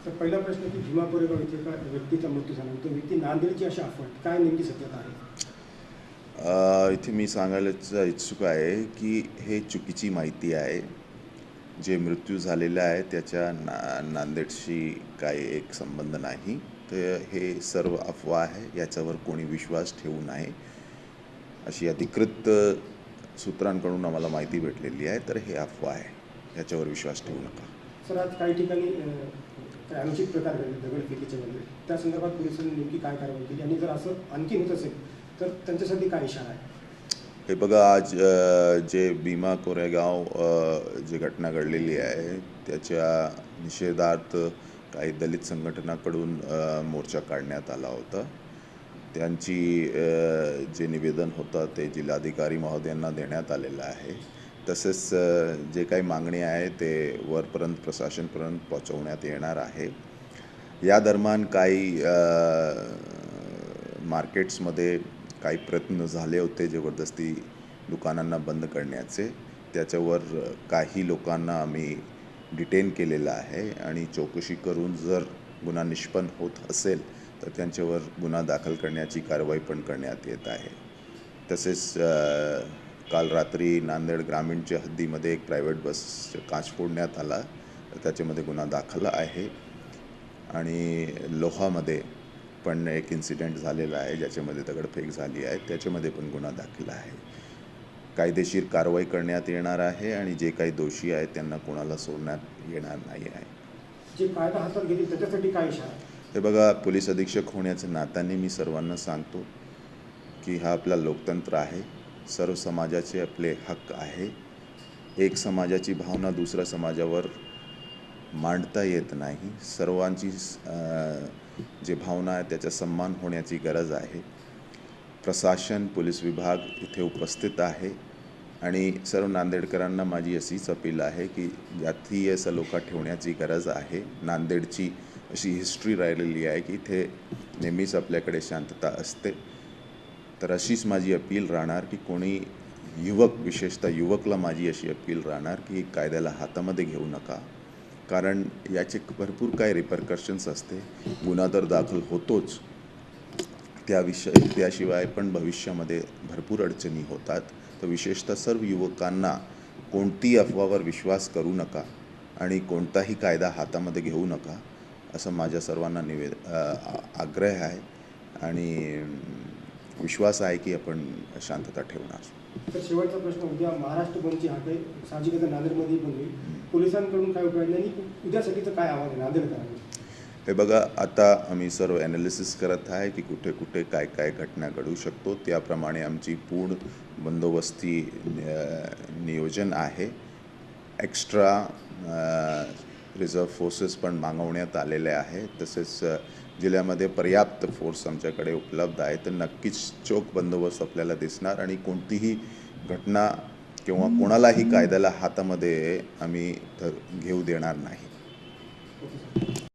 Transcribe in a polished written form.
तर पहिला प्रश्न की भीमा कोरेगाव इथे एका व्यक्तीचा मृत्यू झाला, तो व्यक्ती नांदेडची अशी अफवा, काय नेमकी सत्यता आहे? इथे मी सांगायला इच्छुक आहे की हे चुकीची माहिती आहे. जे मृत्यू झालेला आहे त्याच्या नांदेडशी काही एक संबंध नाही. तर हे सर्व अफवा आहे, याच्यावर कोणी विश्वास ठेवू नये अशी अधिकृत सूत्रांकडून आम्हाला माहिती भेटलेली आहे. तर हे अफवा आहे, याच्यावर विश्वास ठेवू नका. सर, आज काही ठिकाणी अनुचित प्रकार घडले दगडफेकीच्या मध्ये, त्या संदर्भात पोलिसांनी नेमकी काय कारवाई केली आणि जर असं आणखी होत असेल तर त्यांच्यासाठी काय इशारा आहे? हे बघा, आज जे भीमा कोरेगाव जी घटना घडलेली आहे त्याच्या निषेधार्थ काही दलित संघटनाकडून मोर्चा काढण्यात आला होता. त्यांची जे निवेदन होतं ते जिल्हाधिकारी महोदयांना देण्यात आलेलं आहे. तसेच जे काही मागणी आहे ते वरपर्यंत प्रशासनपर्यंत पोहोचवण्यात येणार आहे. या दरम्यान काही मार्केट्समध्ये काही प्रयत्न झाले होते जबरदस्ती दुकानांना बंद करण्याचे. त्याच्यावर काही लोकांना आम्ही डिटेन केलेलं आहे आणि चौकशी करून जर गुन्हा निष्पन्न होत असेल तर त्यांच्यावर गुन्हा दाखल करण्याची कारवाई पण करण्यात येत आहे. तसेच काल रात्री नांदेड ग्रामीणच्या हद्दीमध्ये एक प्रायव्हेट बस काच फोडण्यात आला, त्याच्यामध्ये गुन्हा दाखल आहे. आणि लोहामध्ये पण एक इन्सिडेंट झालेला आहे ज्याच्यामध्ये दगडफेक झाली आहे, त्याच्यामध्ये पण गुन्हा दाखल आहे. कायदेशीर कारवाई करण्यात येणार आहे आणि जे काही दोषी आहेत त्यांना कोणाला सोडण्यात येणार नाही आहे. जे कायदा हातात घेतील त्याच्यासाठी काय इशारा? हे बघा, पोलीस अधीक्षक होण्याच्या नात्याने मी सर्वांना सांगतो की हा आपला लोकतंत्र आहे. सर्व समाजाचे आपले हक्क आहे. एक समाजाची भावना दुसऱ्या समाजावर मांडता येत नाही. सर्वांची जे भावना आहे त्याचा सन्मान होण्याची गरज आहे. प्रशासन, पोलीस विभाग इथे उपस्थित आहे आणि सर्व नांदेडकरांना माझी अशीच अपील आहे की जाती असं लोक ठेवण्याची गरज आहे. नांदेडची अशी हिस्ट्री राहिलेली आहे की इथे नेहमीच आपल्याकडे शांतता असते. तर अशीच माझी अपील राहणार की कोणी युवक, विशेषतः युवकला माझी अशी अपील राहणार की कायद्याला हातामध्ये घेऊ नका, कारण याचे भरपूर काही रिपरकशन्स असते. गुन्हा तर दाखल होतोच, त्याशिवाय पण भविष्यामध्ये भरपूर अडचणी होतात. तर विशेषतः सर्व युवकांना कोणतीही अफवावर विश्वास करू नका आणि कोणताही कायदा हातामध्ये घेऊ नका असं माझ्या सर्वांना आग्रह आहे आणि विश्वास आहे की आपण शांतता ठेवणार. तर शेवटचा प्रश्न, उद्या महाराष्ट्र बंदची हाक आहे, साहजिकच नांदेडमध्ये बंद होईल, पोलिसांकडून काय उपाय आणि उद्यासाठीचं काय आव्हान आहे नांदेडकरांना? हे बघा, आता आम्ही सर्व ॲनालिसिस करत आहे की कुठे कुठे काय काय घटना घडू शकतो. त्याप्रमाणे आमची पूर्ण बंदोबस्ती नियोजन आहे. एक्स्ट्रा रिझर्व फोर्सेस पण मागवण्यात आलेले आहे. तसेच जिल्ह्यामध्ये पर्याप्त फोर्स आमच्याकडे उपलब्ध आहे. तर नक्कीच चोख बंदोबस्त आपल्याला दिसणार आणि कोणतीही घटना किंवा कोणालाही कायद्याला हातामध्ये आम्ही घेऊ देणार नाही.